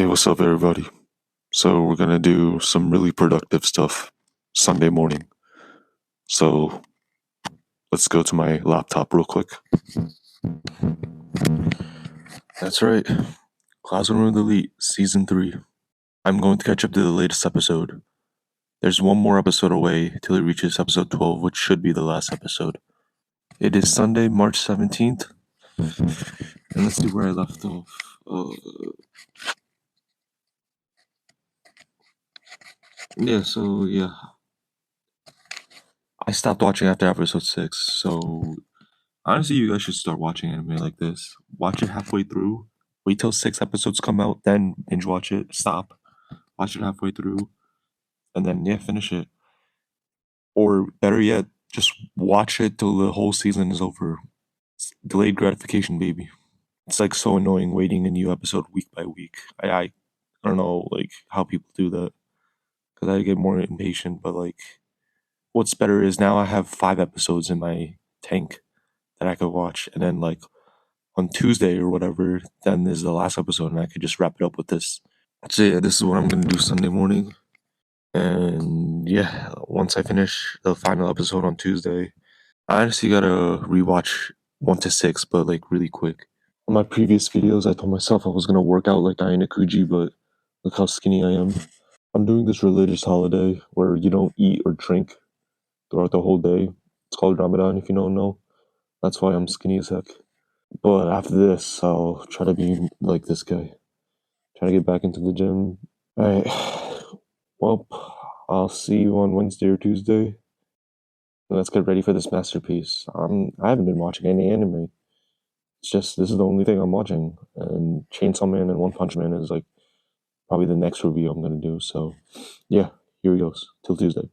What's up, everybody? So, we're gonna do some really productive stuff Sunday morning. So, let's go to my laptop real quick. That's right, Classroom of the Elite, Season 3. I'm going to catch up to the latest episode. There's one more episode away till it reaches episode 12, which should be the last episode. It is Sunday, March 17th. And let's see where I left off. Yeah. I stopped watching after episode 6, so honestly, you guys should start watching anime like this. Watch it halfway through, wait till 6 episodes come out, then binge watch it, stop, watch it halfway through, and then, finish it. Or better yet, just watch it till the whole season is over. It's delayed gratification, baby. It's like so annoying waiting a new episode week by week. I don't know like how people do that, because I get more impatient, but like what's better is now I have 5 episodes in my tank that I could watch, and then like on Tuesday or whatever, then is the last episode, and I could just wrap it up with this. So yeah, this is what I'm gonna do Sunday morning. And yeah, once I finish the final episode on Tuesday, I honestly gotta rewatch 1 to 6, but like really quick. On my previous videos, I told myself I was gonna work out like Ayanokuji, but look how skinny I am. I'm doing this religious holiday where you don't eat or drink throughout the whole day. It's called Ramadan, if you don't know. That's why I'm skinny as heck. But after this, I'll try to be like this guy. Try to get back into the gym. Alright. Well, I'll see you on Wednesday or Tuesday. Let's get ready for this masterpiece. I haven't been watching any anime. It's just, this is the only thing I'm watching. And Chainsaw Man and One Punch Man is like probably the next review I'm gonna do. So yeah, here he goes. Till Tuesday.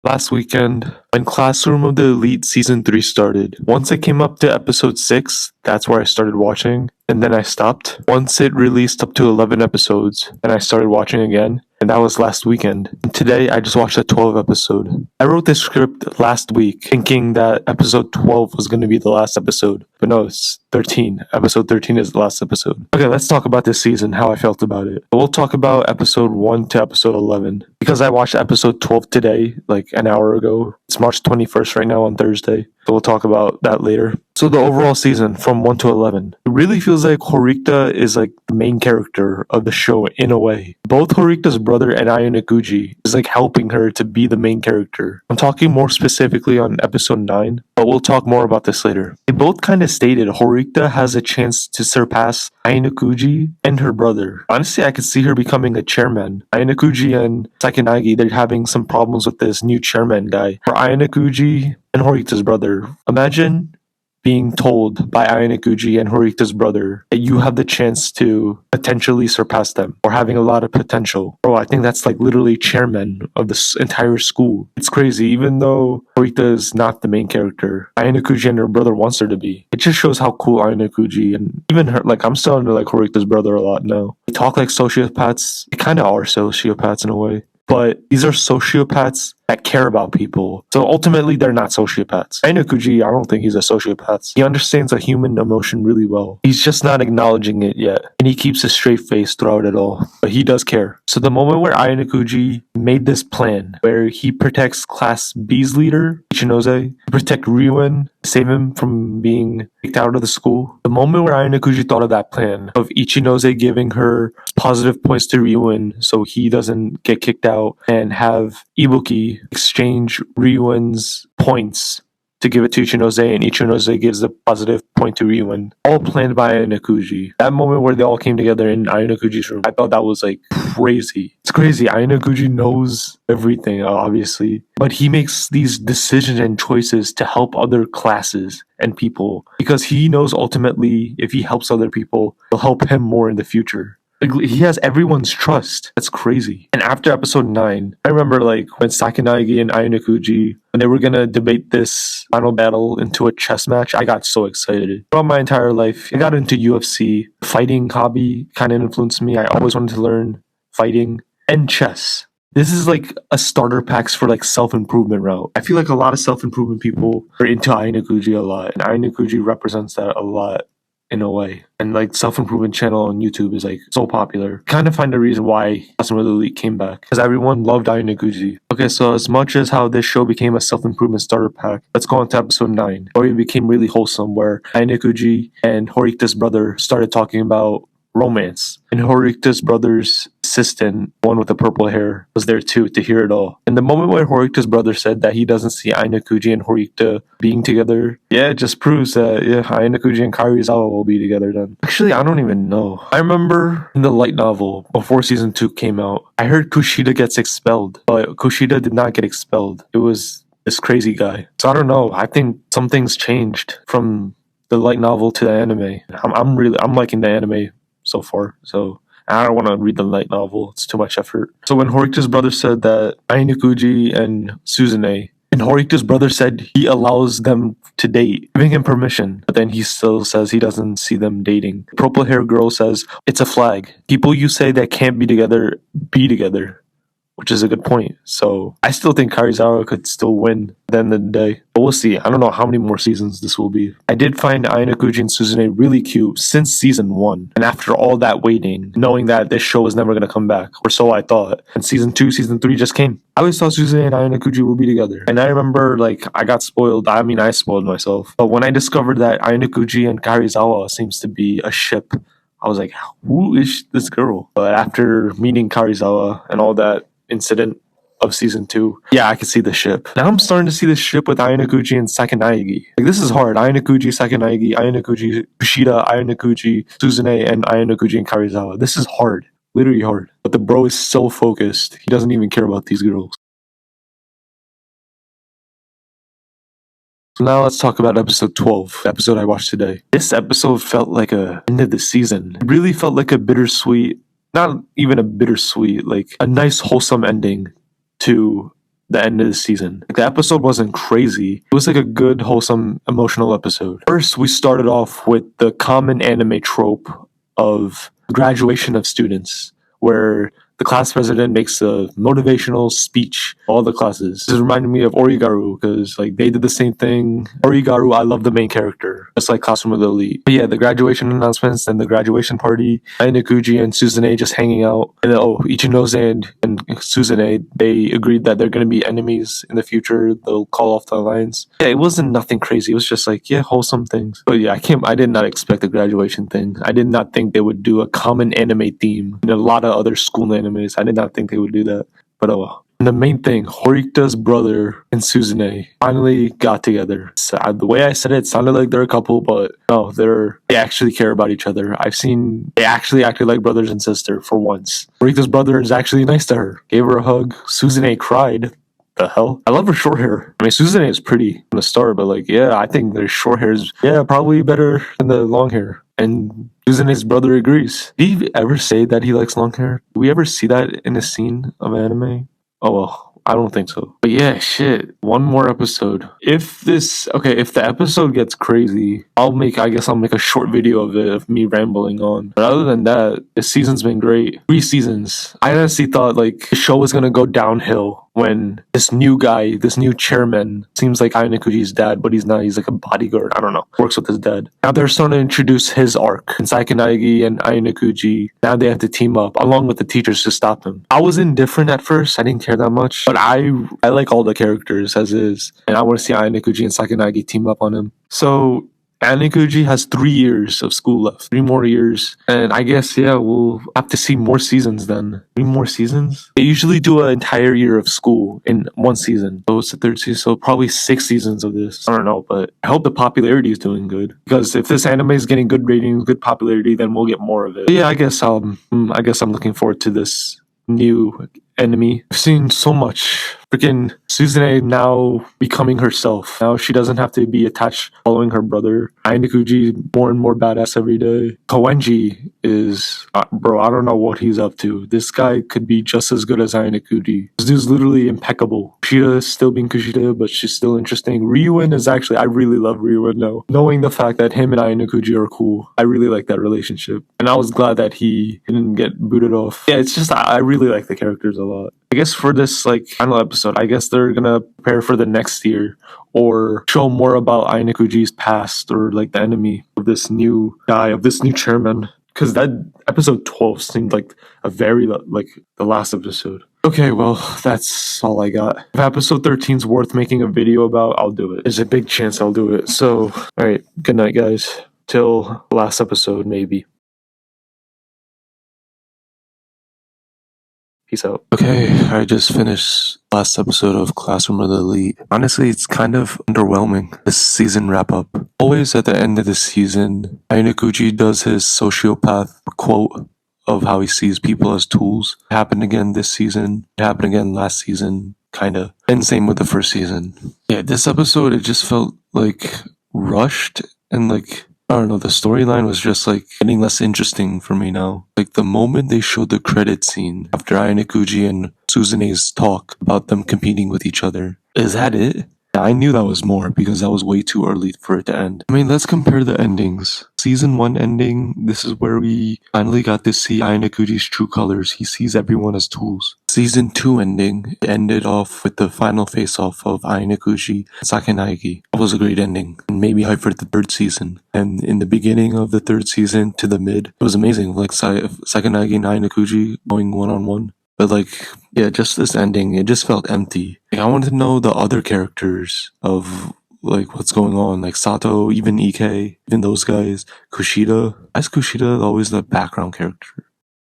Last weekend, when Classroom of the Elite Season 3 started, once it came up to episode 6, that's where I started watching, and then I stopped. Once it released up to 11 episodes, then I started watching again, and that was last weekend. And today, I just watched the 12th episode. I wrote this script last week, thinking that episode 12 was going to be the last episode, but no, it's 13. Episode 13 is the last episode. Okay, let's talk about this season, how I felt about it. We'll talk about episode 1 to episode 11. Because I watched episode 12 today, like an hour ago. It's March 21st right now on Thursday. So we'll talk about that later. So the overall season from 1 to 11. It really feels like Horikita is like the main character of the show in a way. Both Horikita's brother and Ayanokuji is like helping her to be the main character. I'm talking more specifically on episode 9, but we'll talk more about this later. They both kind of stated Horikita has a chance to surpass Ayanokuji and her brother. Honestly, I could see her becoming a chairman. Ayanokuji and Sakinagi, they're having some problems with this new chairman guy. For Ayanokuji and Horikita's brother, imagine being told by Ayanokuji and Horikita's brother that you have the chance to potentially surpass them, or having a lot of potential. Bro, I think that's like literally chairman of this entire school. It's crazy. Even though Horikita is not the main character, Ayanokuji and her brother wants her to be. It just shows how cool Ayanokuji and even her, like I'm starting to like Horikita's brother a lot now. They talk like sociopaths. They kind of are sociopaths in a way. But these are sociopaths that care about people. So ultimately, they're not sociopaths. Ayanokuji, I don't think he's a sociopath. He understands a human emotion really well. He's just not acknowledging it yet. And he keeps a straight face throughout it all. But he does care. So the moment where Ayanokuji made this plan, where he protects Class B's leader, Ichinose, to protect Ryuen, save him from being kicked out of the school. The moment where Ayanokuji thought of that plan, of Ichinose giving her positive points to Ryuen so he doesn't get kicked out, and have Ibuki exchange Ryuen's points to give it to Ichinose, and Ichinose gives the positive point to Ryuen. All planned by Ayanokuji. That moment where they all came together in Ayanokuji's room, I thought that was like crazy. It's crazy. Ayanokuji knows everything, obviously, but he makes these decisions and choices to help other classes and people, because he knows ultimately if he helps other people, they'll help him more in the future. Like, he has everyone's trust. That's crazy. And after episode 9, I remember like when Sakinagi and Ayanokuji, when they were gonna debate this final battle into a chess match, I got so excited. Throughout my entire life, I got into UFC. Fighting hobby kind of influenced me. I always wanted to learn fighting and chess. This is like a starter packs for like self-improvement route. I feel like a lot of self-improvement people are into Ayanokuji a lot, and Ayanokuji represents that a lot. in a way. And like self-improvement channel on YouTube is like so popular. Kind of find the reason why Classroom of the Elite came back. Because everyone loved Ayanoguchi. Okay, so as much as how this show became a self-improvement starter pack, let's go on to episode 9. Where it became really wholesome, where Ayanoguchi and Horikita's brother started talking about romance. And Horikita's brother's assistant, one with the purple hair, was there too to hear it all. And the moment when Horikita's brother said that he doesn't see Ayanoguchi and Horikita being together, yeah, it just proves that Ayanoguchi and Kairizawa will be together then. Actually, I don't even know. I remember in the light novel, before season 2 came out, I heard Kushida gets expelled, but Kushida did not get expelled. It was this crazy guy. So I don't know. I think something's changed from the light novel to the anime. I'm liking the anime so far. So I don't want to read the light novel. It's too much effort. So when Horikita's brother said that Ayanoguchi and Suzune, and Horikita's brother said he allows them to date, giving him permission, but then he still says he doesn't see them dating. The purple hair girl says, it's a flag. People you say that can't be together, which is a good point. So I still think Kairizawa could still win at the end of the day. But we'll see. I don't know how many more seasons this will be. I did find Ayanoguchi and Suzune really cute since season 1. And after all that waiting, knowing that this show was never going to come back, or so I thought. And season 2, season 3 just came. I always thought Suzune and Ayanoguchi will be together. And I remember, I got spoiled. I mean, I spoiled myself. But when I discovered that Ayanoguchi and Kairizawa seems to be a ship, I was like, who is this girl? But after meeting Kairizawa and all that incident of season 2, yeah, I could see the ship. Now I'm starting to see the ship with Ayanoguchi and Sakunaigi. This is hard. Ayanoguchi, Sakunaigi, Ayanoguchi, Kushida, Ayanoguchi, Suzune, and Ayanoguchi and Kairizawa. This is hard. Literally hard. But the bro is so focused. He doesn't even care about these girls. So now let's talk about episode 12, the episode I watched today. This episode felt like a end of the season. It really felt like a bittersweet, not even a bittersweet, like a nice wholesome ending to the end of the season. The episode wasn't crazy. It was like a good, wholesome, emotional episode. First, we started off with the common anime trope of graduation of students, where the class president makes a motivational speech all the classes. This reminded me of Origaru, because they did the same thing. Origaru, I love the main character, just like Classroom of the Elite. But yeah, the graduation announcements and the graduation party, Ayanoguchi and Suzune just hanging out. And then, Ichinose and Suzune, they agreed that they're going to be enemies in the future. They'll call off the alliance. Yeah, it wasn't nothing crazy. It was just wholesome things. But yeah, I did not expect the graduation thing. I did not think they would do a common anime theme in a lot of other school animes. I did not think they would do that. But oh well. And the main thing, Horikita's brother and Suzune finally got together. So, the way I said it sounded like they're a couple, but no, they actually care about each other. I've seen they actually acted like brothers and sister for once. Horikita's brother is actually nice to her. Gave her a hug. Suzune cried. The hell? I love her short hair. I mean, Suzune is pretty from the start, but I think their short hair is, probably better than the long hair. And Suzune's brother agrees. Did he ever say that he likes long hair? Do we ever see that in a scene of anime? Oh well, I don't think so. But yeah, shit. One more episode. If the episode gets crazy, I'll make a short video of it, of me rambling on. But other than that, this season's been great. 3 seasons. I honestly thought the show was gonna go downhill when this new guy, this new chairman, seems like Ayanoguchi's dad, but he's not. He's like a bodyguard. I don't know. Works with his dad. Now they're starting to introduce his arc. And Sakunaigi and Ayanoguchi, now they have to team up along with the teachers to stop him. I was indifferent at first. I didn't care that much. But I like all the characters as is. And I want to see Ayanoguchi and Sakunaigi team up on him. So Ayanoguchi has 3 years of school left. 3 more years. And I guess, we'll have to see more seasons then. 3 more seasons? They usually do an entire year of school in 1 season. So it's the 3rd season. So probably 6 seasons of this. I don't know, but I hope the popularity is doing good. Because if this anime is getting good ratings, good popularity, then we'll get more of it. But yeah, I guess I'm looking forward to this new enemy. I've seen so much. Freaking Suzune now becoming herself. Now she doesn't have to be attached following her brother. Ayanoguchi more and more badass every day. Koenji is, bro, I don't know what he's up to. This guy could be just as good as Ayanoguchi. This dude's literally impeccable. Kushida is still being Kushida, but she's still interesting. Ryuen is actually, I really love Ryuen now. Knowing the fact that him and Ayanoguchi are cool, I really like that relationship. And I was glad that he didn't get booted off. Yeah, it's just, I really like the characters a a lot. I guess for this like final episode, I guess they're gonna prepare for the next year or show more about Ainakuji's past or like the enemy of this new guy, of this new chairman. Because that episode 12 seemed like a very like the last episode. Okay, well, that's all I got. If episode 13 is worth making a video about, I'll do it. There's a big chance I'll do it. So, alright, good night, guys. Till last episode, maybe. Peace out. Okay, I just finished last episode of Classroom of the Elite. Honestly, it's kind of underwhelming, this season wrap up. Always at the end of the season, Ainakuji does his sociopath quote of how he sees people as tools. It happened again this season. It happened again last season, kinda. And same with the first season. Yeah, this episode, it just felt like rushed and like, I don't know, the storyline was just like getting less interesting for me now. Like the moment they showed the credit scene after Ainakuji and Suzune's talk about them competing with each other. Is that it? Yeah, I knew that was more because that was way too early for it to end. I mean, let's compare the endings. Season 1 ending, this is where we finally got to see Ainakuji's true colors. He sees everyone as tools. Season 2 ending ended off with the final face-off of Ainakuji and Sakanagi. That was a great ending and made me hype for the third season. And in the beginning of the third season to the mid, it was amazing. Like Sakanagi and Ainakuji going one-on-one. But like, yeah, just this ending, it just felt empty. Like, I wanted to know the other characters of like what's going on, like Sato, even Ike, even those guys, Kushida. As Kushida, always the background character.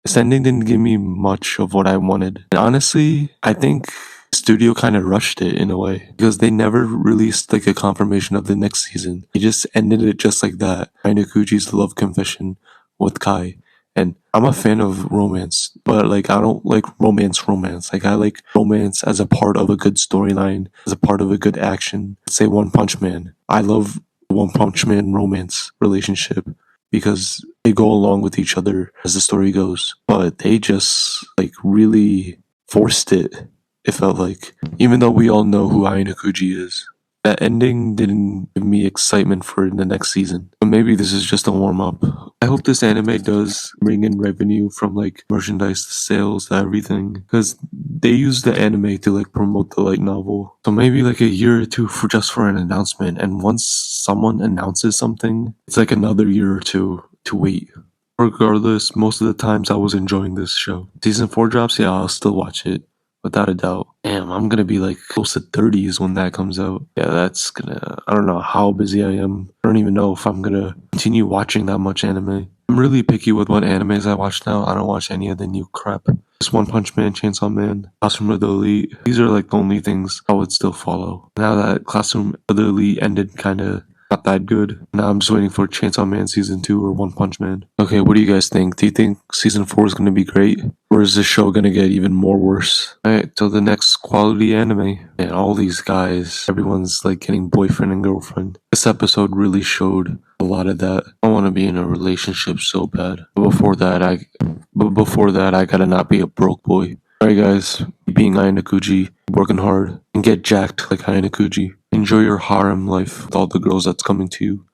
This ending didn't give me much of what I wanted. And honestly, I think the studio kind of rushed it in a way because they never released like a confirmation of the next season. They just ended it just like that. Ainakuji's love confession with Kai. And I'm a fan of romance, but like I don't like romance. Like I like romance as a part of a good storyline, as a part of a good action. Let's say One Punch Man. I love One Punch Man romance relationship because they go along with each other as the story goes. But they just like really forced it. It felt like, even though we all know who Ainakuji is. That ending didn't give me excitement for the next season. But maybe this is just a warm up. I hope this anime does bring in revenue from like merchandise to sales to everything. Because they use the anime to like promote the light novel. So maybe like a year or two for just for an announcement. And once someone announces something, it's like another year or two to wait. Regardless, most of the times I was enjoying this show. Season 4 drops, yeah, I'll still watch it. Without a doubt. Damn, I'm gonna be like close to 30s when that comes out. Yeah, that's gonna, I don't know how busy I am. I don't even know if I'm gonna continue watching that much anime. I'm really picky with what animes I watch now. I don't watch any of the new crap. Just One Punch Man, Chainsaw Man, Classroom of the Elite. These are like the only things I would still follow. Now that Classroom of the Elite ended kinda not that good. Now I'm just waiting for Chainsaw Man Season 2 or One Punch Man. Okay, what do you guys think? Do you think Season 4 is going to be great? Or is this show going to get even more worse? Alright, till the next quality anime. And all these guys, everyone's like getting boyfriend and girlfriend. This episode really showed a lot of that. I want to be in a relationship so bad. But before that, I gotta not be a broke boy. Alright guys, being Ainakuji, working hard, and get jacked like Ainakuji. Enjoy your harem life with all the girls that's coming to you.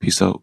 Peace out.